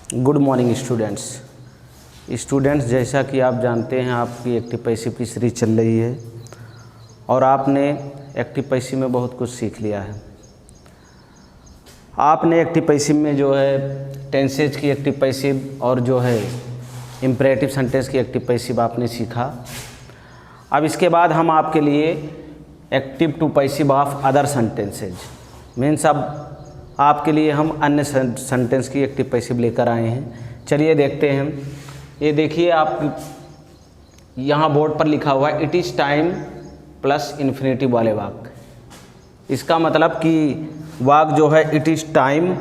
Good morning students, जैसा कि आप जानते हैं आपकी एक्टिव पैसिव की सीरीज चल रही है और आपने एक्टिव पैसिव में बहुत कुछ सीख लिया है। आपने एक्टिव पैसिव में जो है टेंसेज की एक्टिव पैसिव और जो है इम्परेटिव सेंटेंस की एक्टिव पैसिव आपने सीखा। अब इसके बाद हम आपके लिए active to passive of other sentences means अब आपके लिए हम अन्य सेंटेंस की एक्टिव पैसिव लेकर आए हैं। चलिए देखते हैं। ये देखिए आप यहाँ बोर्ड पर लिखा हुआ है it is time plus infinitive वाले वाक्य। इसका मतलब कि वाक्य जो है इट इज़ टाइम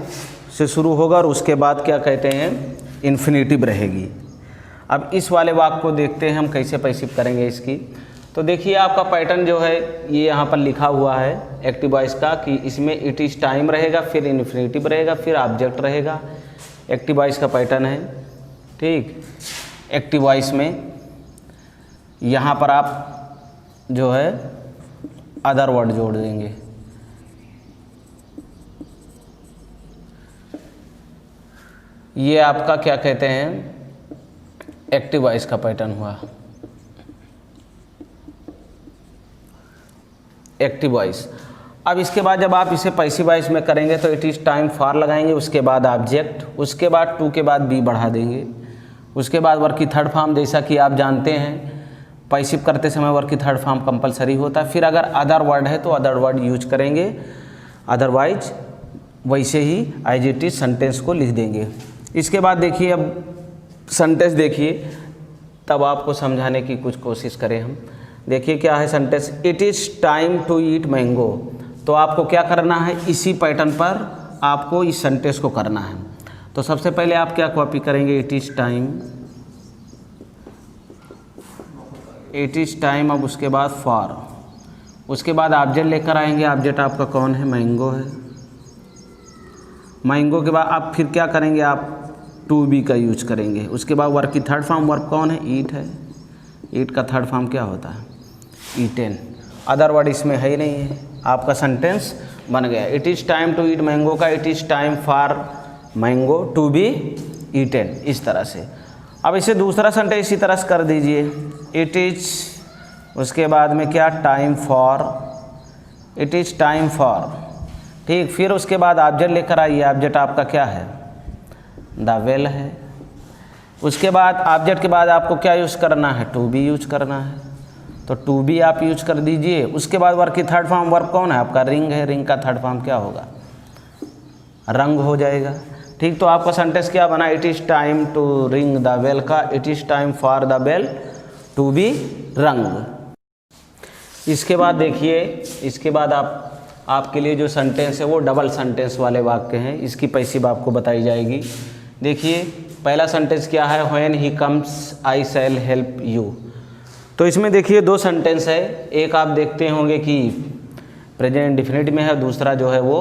से शुरू होगा और उसके बाद क्या कहते हैं इन्फिनेटिव रहेगी। अब इस वाले वाक्य को देखते हैं हम कैसे पैसिव करेंगे इसकी। तो देखिए आपका पैटर्न जो है ये यहाँ पर लिखा हुआ है एक्टिव वॉइस का कि इसमें इट इज़ टाइम रहेगा, फिर इन्फिनेटिव रहेगा, फिर ऑब्जेक्ट रहेगा। एक्टिव वॉइस का पैटर्न है, ठीक। एक्टिव वॉइस में यहाँ पर आप जो है अदर वर्ड जोड़ देंगे। ये आपका क्या कहते हैं एक्टिव वॉइस का पैटर्न हुआ, एक्टिव वॉइस। अब इसके बाद जब आप इसे पैसिव वॉइस में करेंगे तो इट इज़ टाइम फॉर लगाएंगे, उसके बाद ऑब्जेक्ट, उसके बाद टू के बाद बी बढ़ा देंगे, उसके बाद वर्ब की थर्ड फॉर्म। जैसा कि आप जानते हैं पैसिव करते समय वर्ब की थर्ड फॉर्म कंपलसरी होता है। फिर अगर अदर वर्ड है तो अदर वर्ड यूज करेंगे, अदरवाइज वैसे ही एज इट इज सेंटेंस को लिख देंगे। इसके बाद देखिए अब सेंटेंस देखिए, तब आपको समझाने की कुछ कोशिश करें हम। देखिए क्या है sentence, it is time to eat mango. तो आपको क्या करना है, इसी पैटर्न पर आपको इस सेंटेंस को करना है। तो सबसे पहले आप क्या कॉपी करेंगे, it is time, it is time. अब उसके बाद फॉर, उसके बाद ऑब्जेक्ट लेकर आएंगे। ऑब्जेक्ट आपका कौन है, मैंगो है। मैंगो के बाद आप फिर क्या करेंगे, आप टू बी का यूज करेंगे। उसके बाद वर्ब की थर्ड फॉर्म वर्ब कौन है, ईट है। ईट का थर्ड फॉर्म क्या होता है, ईटेन। अदर वर्ड इसमें है ही नहीं है, आपका सेंटेंस बन गया। It is time to eat mango का it is time for mango to be eaten, इस तरह से। अब इसे दूसरा सेंटेंस इसी तरह से कर दीजिए, इट इज़, उसके बाद में क्या, time for, it is time for, ठीक। फिर उसके बाद ऑब्जेक्ट लेकर आइए। ऑब्जेक्ट आपका क्या है, द वेल है। उसके बाद ऑब्जेक्ट के बाद आपको क्या यूज़ करना है, टू बी यूज करना है। तो टू बी आप यूज कर दीजिए। उसके बाद वर्ब की थर्ड फॉर्म वर्ब कौन है, आपका रिंग है। रिंग का थर्ड फॉर्म क्या होगा, रंग हो जाएगा, ठीक। तो आपका सेंटेंस क्या बना, it is time to ring the bell का it is time for the bell to be rung. इसके बाद देखिए, इसके बाद आपके लिए जो सेंटेंस है वो डबल सेंटेंस वाले वाक्य हैं। इसकी पैसिव आपको बताई जाएगी। देखिए पहला सेंटेंस क्या है, when he comes I shell help you. तो इसमें देखिए दो सेंटेंस है, एक आप देखते होंगे कि प्रेजेंट इंडेफिनिट में है, दूसरा जो है वो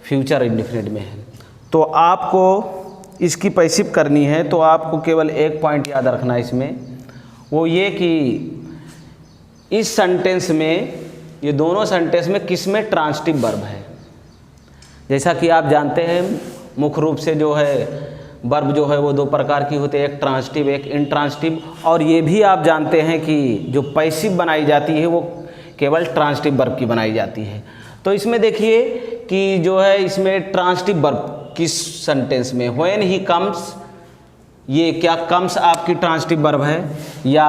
फ्यूचर इंडेफिनिट में है। तो आपको इसकी पैसिव करनी है तो आपको केवल एक पॉइंट याद रखना है इसमें, वो ये कि इस सेंटेंस में, ये दोनों सेंटेंस में किस में ट्रांसिटिव वर्ब है। जैसा कि आप जानते हैं मुख्य रूप से जो है वर्ब जो है वो दो प्रकार की होते हैं, एक ट्रांसिटिव एक इंट्रांसिटिव। और ये भी आप जानते हैं कि जो पैसिव बनाई जाती है वो केवल ट्रांसिटिव वर्ब की बनाई जाती है। तो इसमें देखिए कि जो है इसमें ट्रांसिटिव वर्ब किस सेंटेंस में, व्हेन ही कम्स, ये क्या कम्स आपकी ट्रांसिटिव वर्ब है या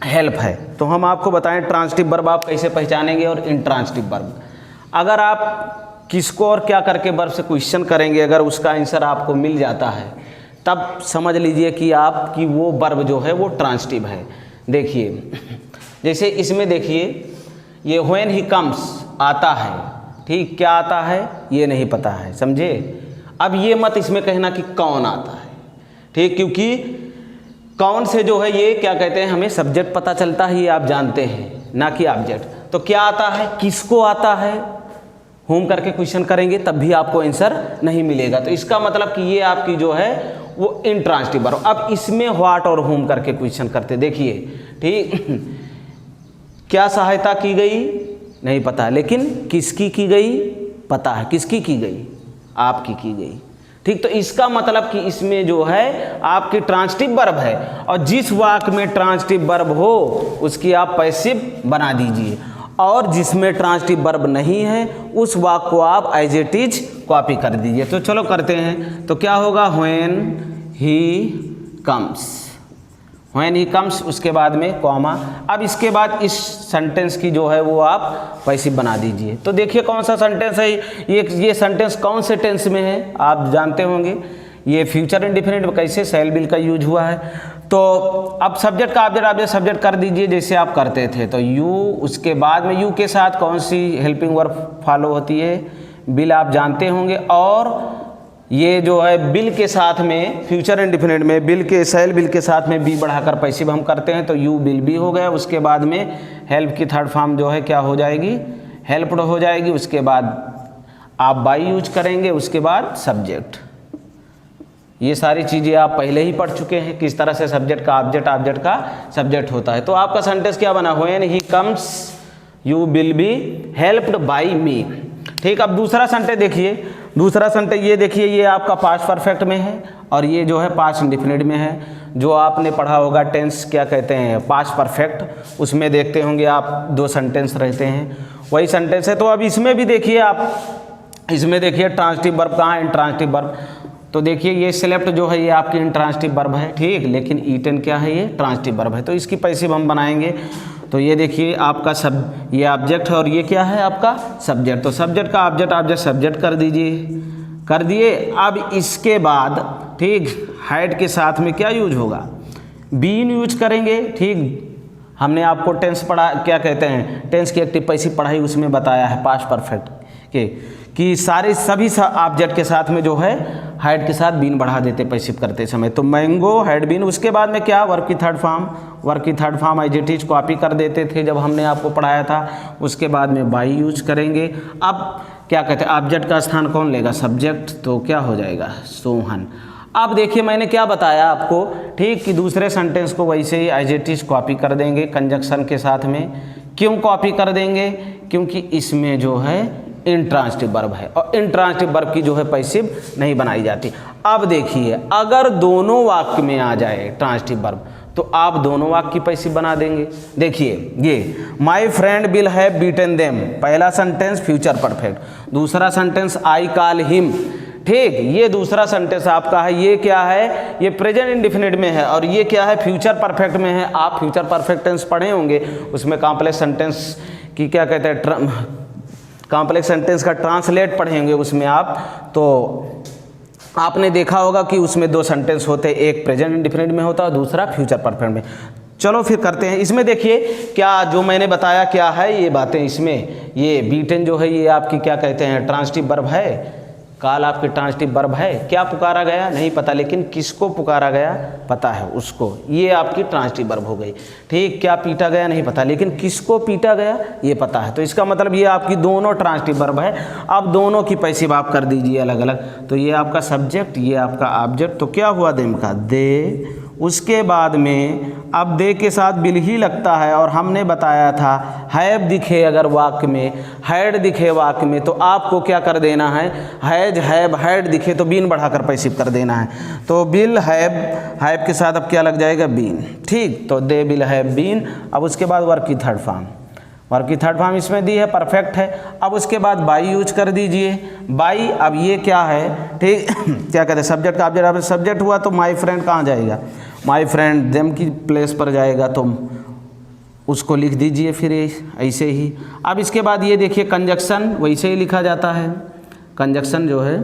हेल्प है। तो हम आपको बताएं ट्रांसिटिव वर्ब आप कैसे पहचानेंगे और इंट्रांसिटिव वर्ब। अगर आप किसको और क्या करके वर्ब से क्वेश्चन करेंगे, अगर उसका आंसर आपको मिल जाता है तब समझ लीजिए कि आपकी वो वर्ब जो है वो ट्रांसिटिव है। देखिए जैसे इसमें देखिए ये व्हेन ही कम्स आता है, ठीक। क्या आता है ये नहीं पता है, समझे। अब ये मत इसमें कहना कि कौन आता है, ठीक, क्योंकि कौन से जो है ये क्या कहते हैं हमें सब्जेक्ट पता चलता है, ये आप जानते हैं, ना कि ऑब्जेक्ट। तो क्या आता है, किसको आता है, होम करके क्वेश्चन करेंगे तब भी आपको आंसर नहीं मिलेगा। तो इसका मतलब कि ये आपकी जो है वो इंट्रांसिटिव वर्ब। अब इसमें व्हाट और होम करके क्वेश्चन करते, देखिए ठीक, क्या सहायता की गई नहीं पता, लेकिन किसकी की गई पता है। किसकी की गई, आपकी की गई। ठीक, तो इसका मतलब कि इसमें जो है आपकी ट्रांजिटिव वर्ब है, और जिस वाक्य में ट्रांजिटिव वर्ब हो उसकी आप पैसिव बना दीजिए, और जिसमें ट्रांजिटिव वर्ब नहीं है उस वाक्य को आप एज इट इज कॉपी कर दीजिए। तो चलो करते हैं। तो क्या होगा, when he comes, when he comes, उसके बाद में कॉमा। अब इसके बाद इस सेंटेंस की जो है वो आप पैसिव बना दीजिए। तो देखिए कौन सा सेंटेंस है ये सेंटेंस कौन से टेंस में है आप जानते होंगे। ये फ्यूचर इंडेफिनिट में कैसे शैल विल का यूज हुआ है। तो अब सब्जेक्ट का ऑब्जेक्ट सब्जेक्ट कर दीजिए जैसे आप करते थे। तो यू, उसके बाद में यू के साथ कौन सी हेल्पिंग वर्ब फॉलो होती है, बिल, आप जानते होंगे। और ये जो है बिल के साथ में फ्यूचर इंडेफिनिट में बिल के शैल बिल के साथ में बी बढ़ाकर पैसिव हम करते हैं, तो यू बिल बी हो गया। उसके बाद में हेल्प की थर्ड फॉर्म जो है क्या हो जाएगी, हेल्प्ड हो जाएगी। उसके बाद आप बाई यूज करेंगे, उसके बाद सब्जेक्ट। ये सारी चीज़ें आप पहले ही पढ़ चुके हैं किस तरह से सब्जेक्ट का ऑब्जेक्ट का सब्जेक्ट होता है। तो आपका सेंटेंस क्या बना, when he comes you will be helped by me. ठीक, अब दूसरा सेंटेंस देखिए। दूसरा सेंटेंस ये देखिए, ये आपका पास्ट परफेक्ट में है और ये जो है पास्ट इंडेफिनिट में है। जो आपने पढ़ा होगा टेंस क्या कहते हैं, पास्ट परफेक्ट, उसमें देखते होंगे आप दो सेंटेंस रहते हैं, वही सेंटेंस है। तो अब इसमें भी देखिए आप, इसमें देखिए ट्रांजिटिव वर्ब कहाँ है, इंट्रांजिटिव वर्ब। तो देखिए ये सेलेक्ट जो है ये आपकी इंट्रांजिटिव वर्ब है, ठीक, लेकिन ईटन क्या है, ये ट्रांजिटिव वर्ब है। तो इसकी पैसिव हम बनाएंगे। तो ये देखिए आपका सब, ये ऑब्जेक्ट है और ये क्या है आपका सब्जेक्ट। तो सब्जेक्ट का ऑब्जेक्ट सब्जेक्ट कर दीजिए, कर दिए। अब इसके बाद ठीक हैड के साथ में क्या यूज होगा, बीन यूज करेंगे। ठीक, हमने आपको टेंस पढ़ा, क्या कहते हैं टेंस की एक्टिव पैसिव पढ़ाई, उसमें बताया है पास्ट परफेक्ट के कि सारे सभी ऑब्जेक्ट के साथ में जो है हैड के साथ बीन बढ़ा देते पैसिव करते समय। तो मैंगो हैड बीन। उसके बाद में क्या, वर्ब की third form as it is copy कर देते थे जब हमने आपको पढ़ाया था। उसके बाद में बाई यूज करेंगे। अब क्या कहते हैं ऑब्जेक्ट का स्थान कौन लेगा, सब्जेक्ट। तो क्या हो जाएगा, सोहन। अब देखिए मैंने क्या बताया आपको, ठीक, कि दूसरे सेंटेंस को वैसे ही एज इट इज कॉपी कर देंगे कंजक्शन के साथ में। क्यों कॉपी कर देंगे, क्योंकि इसमें जो है इंट्रांजिटिव वर्ब है और इंट्रांजिटिव वर्ब की जो है पैसिव नहीं बनाई जाती। अब देखिए अगर दोनों वाक्य में आ जाए ट्रांजिटिव वर्ब तो आप दोनों वाक्य की पैसिव बना देंगे। देखिए ये my friend will have beaten them, पहला सेंटेंस फ्यूचर परफेक्ट, दूसरा सेंटेंस आई कॉल हिम। ठीक, ये दूसरा सेंटेंस आपका है, ये क्या है, ये प्रेजेंट इंडेफिनिट में है और ये क्या है, फ्यूचर परफेक्ट में है। आप फ्यूचर परफेक्ट टेंस पढ़े होंगे, उसमें कॉम्प्लेक्स सेंटेंस की क्या कहते हैं, कॉम्प्लेक्स सेंटेंस का ट्रांसलेट पढ़ेंगे उसमें आप। तो आपने देखा होगा कि उसमें दो सेंटेंस होते, एक प्रेजेंट इंडेफिनिट में होता है और दूसरा फ्यूचर परफेक्ट में। चलो फिर करते हैं। इसमें देखिए क्या जो मैंने बताया क्या है ये बातें, इसमें ये बीटन जो है ये आपकी क्या कहते हैं ट्रांजिटिव वर्ब है, काल आपकी ट्रांजिटिव वर्ब है। क्या पुकारा गया नहीं पता, लेकिन किसको पुकारा गया पता है उसको, ये आपकी ट्रांजिटिव वर्ब हो गई। ठीक, क्या पीटा गया नहीं पता, लेकिन किसको पीटा गया ये पता है। तो इसका मतलब ये आपकी दोनों ट्रांजिटिव वर्ब है। अब दोनों की पैसिव आप कर दीजिए अलग अलग। तो ये आपका सब्जेक्ट, ये आपका ऑब्जेक्ट। तो क्या हुआ देम का, दे। उसके बाद में अब दे के साथ बिल ही लगता है और हमने बताया था हैव दिखे अगर वाक्य में, हैड दिखे वाक्य में, तो आपको क्या कर देना है, हैज हैव हैड दिखे तो बीन बढ़ाकर पैसिव कर देना है। तो बिल हैव के साथ अब क्या लग जाएगा, बीन। ठीक, तो दे बिल हैव बीन। अब उसके बाद वर्ब की थर्ड फॉर्म इसमें दी है, परफेक्ट है। अब उसके बाद बाई यूज कर दीजिए, बाई। अब ये क्या है, ठीक क्या कहते हैं सब्जेक्ट का ऑब्जेक्ट, सब्जेक्ट हुआ तो माय फ्रेंड कहाँ जाएगा, माय फ्रेंड देम की प्लेस पर जाएगा, तो उसको लिख दीजिए फिर ऐसे ही। अब इसके बाद ये देखिए कंजक्शन वैसे ही लिखा जाता है, कंजक्शन जो है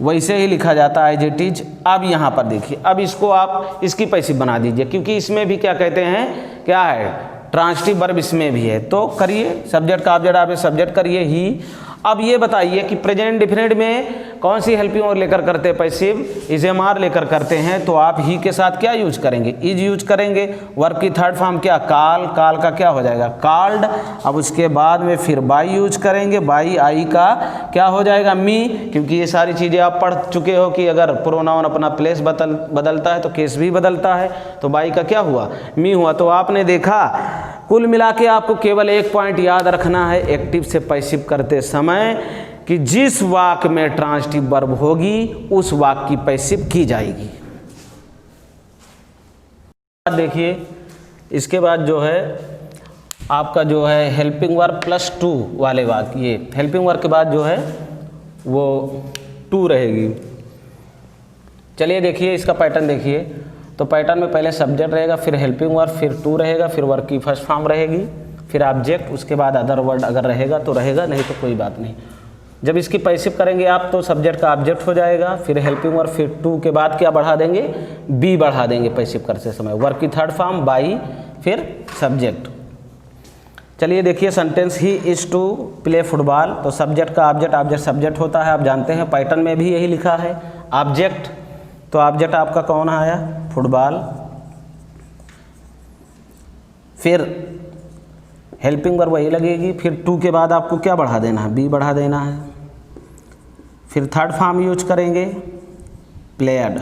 वैसे ही लिखा जाता है एज इट इज। अब यहाँ पर देखिए, अब इसको आप इसकी पैसिव बना दीजिए, क्योंकि इसमें भी क्या कहते हैं, क्या है ट्रांजिटिव वर्ब इसमें भी है। तो करिए सब्जेक्ट का ऑब्जेक्ट आप सब्जेक्ट करिए ही। अब ये बताइए कि प्रेजेंट इंडेफिनिट में कौन सी हेल्पिंग वर्ब लेकर करते हैं पैसिव, इज़ लेकर करते हैं। तो आप ही के साथ क्या यूज करेंगे, इज यूज करेंगे। वर्ब की थर्ड फॉर्म क्या, काल, काल का क्या हो जाएगा, काल्ड। अब उसके बाद में फिर बाई यूज करेंगे, बाई आई का क्या हो जाएगा, मी, क्योंकि ये सारी चीज़ें आप पढ़ चुके हो कि अगर प्रोनाउन अपना प्लेस बदलता है तो केस भी बदलता है। तो बाई का क्या हुआ, मी हुआ। तो आपने देखा कुल मिला के आपको केवल एक पॉइंट याद रखना है, एक्टिव से पैसिव करते समय कि जिस वाक्य में ट्रांजिटिव वर्ब होगी उस वाक्य की पैसिव की जाएगी। देखिए इसके बाद जो है आपका जो है हेल्पिंग वर्ब +2 वाले वाक्य, ये हेल्पिंग वर्ब के बाद जो है वो 2 रहेगी। चलिए देखिए इसका पैटर्न देखिए, तो पैटर्न में पहले सब्जेक्ट रहेगा, फिर हेल्पिंग वर्ब, फिर 2 रहेगा, फिर वर्ब की फर्स्ट फॉर्म रहेगी, फिर ऑब्जेक्ट, उसके बाद अदर वर्ड अगर रहेगा तो रहेगा, नहीं तो कोई बात नहीं। जब इसकी पैसिव करेंगे आप तो सब्जेक्ट का ऑब्जेक्ट हो जाएगा, फिर हेल्पिंग वर्ब, फिर 2 के बाद क्या बढ़ा देंगे, बी बढ़ा देंगे पैसिव करते समय, वर्ब की थर्ड फॉर्म बाई, फिर सब्जेक्ट। चलिए देखिए sentence he is to play football, तो सब्जेक्ट का ऑब्जेक्ट, ऑब्जेक्ट सब्जेक्ट होता है, आप जानते हैं पैटर्न में भी यही लिखा है ऑब्जेक्ट, तो ऑब्जेक्ट आपका कौन आया, फुटबॉल। फिर हेल्पिंग वर्ब वही लगेगी, फिर 2 के बाद आपको क्या बढ़ा देना है, बी बढ़ा देना है, फिर थर्ड फॉर्म यूज करेंगे प्लेड,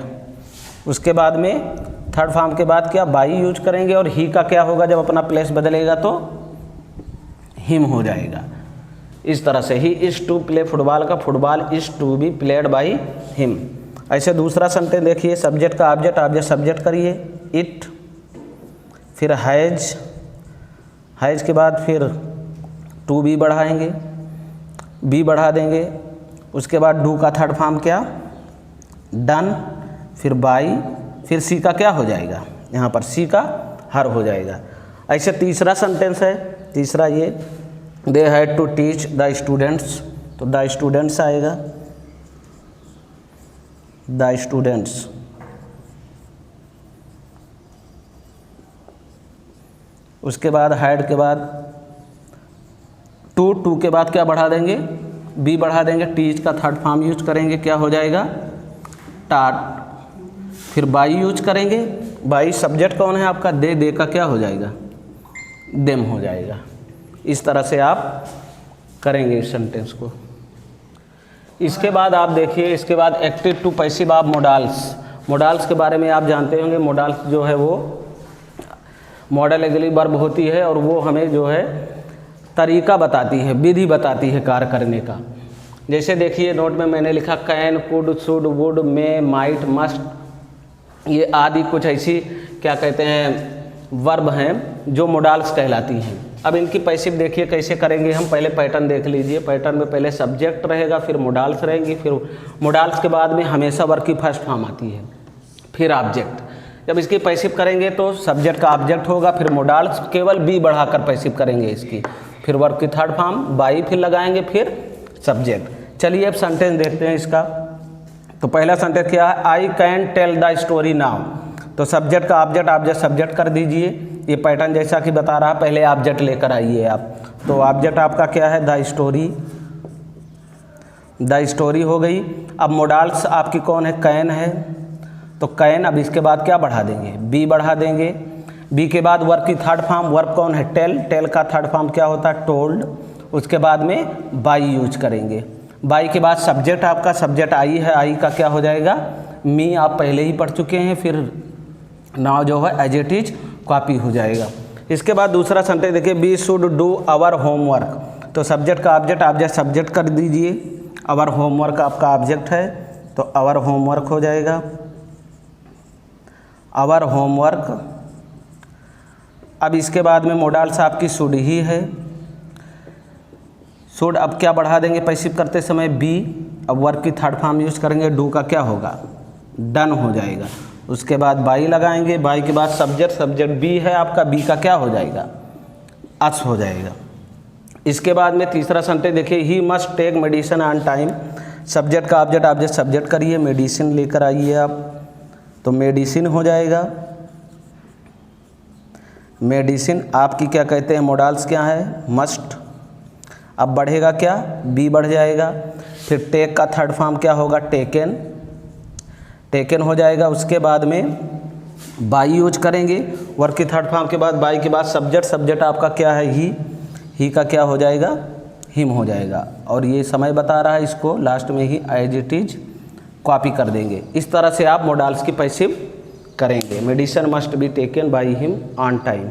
उसके बाद में थर्ड फॉर्म के बाद क्या बाई यूज करेंगे, और ही का क्या होगा, जब अपना प्लेस बदलेगा तो हिम हो जाएगा। इस तरह से he is to play football का football is to be played by him. ऐसे दूसरा सेंटेंस देखिए, सब्जेक्ट का ऑब्जेक्ट, ऑब्जेक्ट सब्जेक्ट करिए इट, फिर हैज़, हैज़ के बाद फिर 2 बी बढ़ाएंगे, बी बढ़ा देंगे, उसके बाद डू का थर्ड फॉर्म क्या, डन, फिर बाई, फिर सी का क्या हो जाएगा, यहाँ पर सी का हर हो जाएगा। ऐसे तीसरा सेंटेंस है, तीसरा ये they had to teach the students, तो द स्टूडेंट्स आएगा, द स्टूडेंट्स। उसके बाद हैड के बाद 2 के बाद क्या बढ़ा देंगे, बी बढ़ा देंगे, टीच का थर्ड फॉर्म यूज करेंगे, क्या हो जाएगा, टाट, फिर बाई यूज करेंगे, बाई सब्जेक्ट कौन है आपका, दे का क्या हो जाएगा, देम हो जाएगा। इस तरह से आप करेंगे इस सेंटेंस को। इसके बाद आप देखिए, इसके बाद एक्टिव टू पैसिव आप मोडाल्स, मोडाल्स के बारे में आप जानते होंगे। मोडाल्स जो है वो मॉडल एग्जली वर्ब होती है और वो हमें जो है तरीका बताती है, विधि बताती है कार्य करने का। जैसे देखिए नोट में मैंने लिखा can, could, should, would, may, might, must, ये आदि कुछ ऐसी क्या कहते हैं वर्ब हैं जो मोडाल्स कहलाती हैं। अब इनकी पैसिव देखिए कैसे करेंगे हम, पहले पैटर्न देख लीजिए। पैटर्न में पहले सब्जेक्ट रहेगा, फिर मोडाल्स रहेंगी, फिर मोडाल्स के बाद में हमेशा वर्ब की फर्स्ट फॉर्म आती है, फिर ऑब्जेक्ट। जब इसकी पैसिव करेंगे तो सब्जेक्ट का ऑब्जेक्ट होगा, फिर मोडाल्स केवल बी बढ़ाकर पैसिव करेंगे इसकी, फिर वर्ब की थर्ड फॉर्म बाई फिर लगाएंगे, फिर सब्जेक्ट। चलिए अब सेंटेंस देखते हैं इसका। तो पहला सेंटेंस क्या है, I can tell the story now, तो सब्जेक्ट का ऑब्जेक्ट, ऑब्जेक्ट सब्जेक्ट कर दीजिए। ये पैटर्न जैसा कि बता रहा, पहले ऑब्जेक्ट लेकर आइए आप। तो ऑब्जेक्ट आपका क्या है, द स्टोरी, द स्टोरी हो गई। अब मोडाल्स आपकी कौन है, कैन है, तो कैन। अब इसके बाद क्या बढ़ा देंगे, बी बढ़ा देंगे। बी के बाद वर्ब की थर्ड फॉर्म, वर्ब कौन है, टेल, टेल का थर्ड फॉर्म क्या होता है, टोल्ड। उसके बाद में बाई यूज करेंगे। बाई के बाद सब्जेक्ट आपका, सब्जेक्ट आई है, आई का क्या हो जाएगा, मी, आप पहले ही पढ़ चुके हैं। फिर नाउ जो है एज इट इज कॉपी हो जाएगा। इसके बाद दूसरा सेंटेंस देखिए, we should do our homework, तो सब्जेक्ट का ऑब्जेक्ट, ऑब्जेक्ट सब्जेक्ट कर दीजिए। आवर होमवर्क आपका ऑब्जेक्ट है, तो आवर होमवर्क हो जाएगा, आवर होमवर्क। अब इसके बाद में मोडाल्स आपकी शुड ही है, शुड। अब क्या बढ़ा देंगे पैसिव करते समय, बी। अब वर्ब की थर्ड फॉर्म यूज करेंगे, डू का क्या होगा, डन हो जाएगा। उसके बाद बाई लगाएंगे, बाई के बाद सब्जेक्ट, सब्जेक्ट बी है आपका, बी का क्या हो जाएगा, अस हो जाएगा। इसके बाद में तीसरा सेंटेंस देखिए, he must take medicine on time, subject का ऑब्जेक्ट, ऑब्जेक्ट सब्जेक्ट करिए, मेडिसिन लेकर आइए आप, तो मेडिसिन हो जाएगा। मेडिसिन आपकी क्या कहते हैं, मोडाल्स क्या है, मस्ट। अब बढ़ेगा क्या, बी बढ़ जाएगा। फिर टेक का थर्ड फॉर्म क्या होगा, टेकन, टेकन हो जाएगा। उसके बाद में बाई यूज करेंगे, वर्ब की थर्ड फॉर्म के बाद बाई के बाद सब्जेक्ट, सब्जेक्ट आपका क्या है, ही का क्या हो जाएगा, हिम हो जाएगा। और ये समय बता रहा है, इसको लास्ट में ही एज इट इज कॉपी कर देंगे। इस तरह से आप मोडाल्स की पैसिव करेंगे। Medicine must be taken by him on time.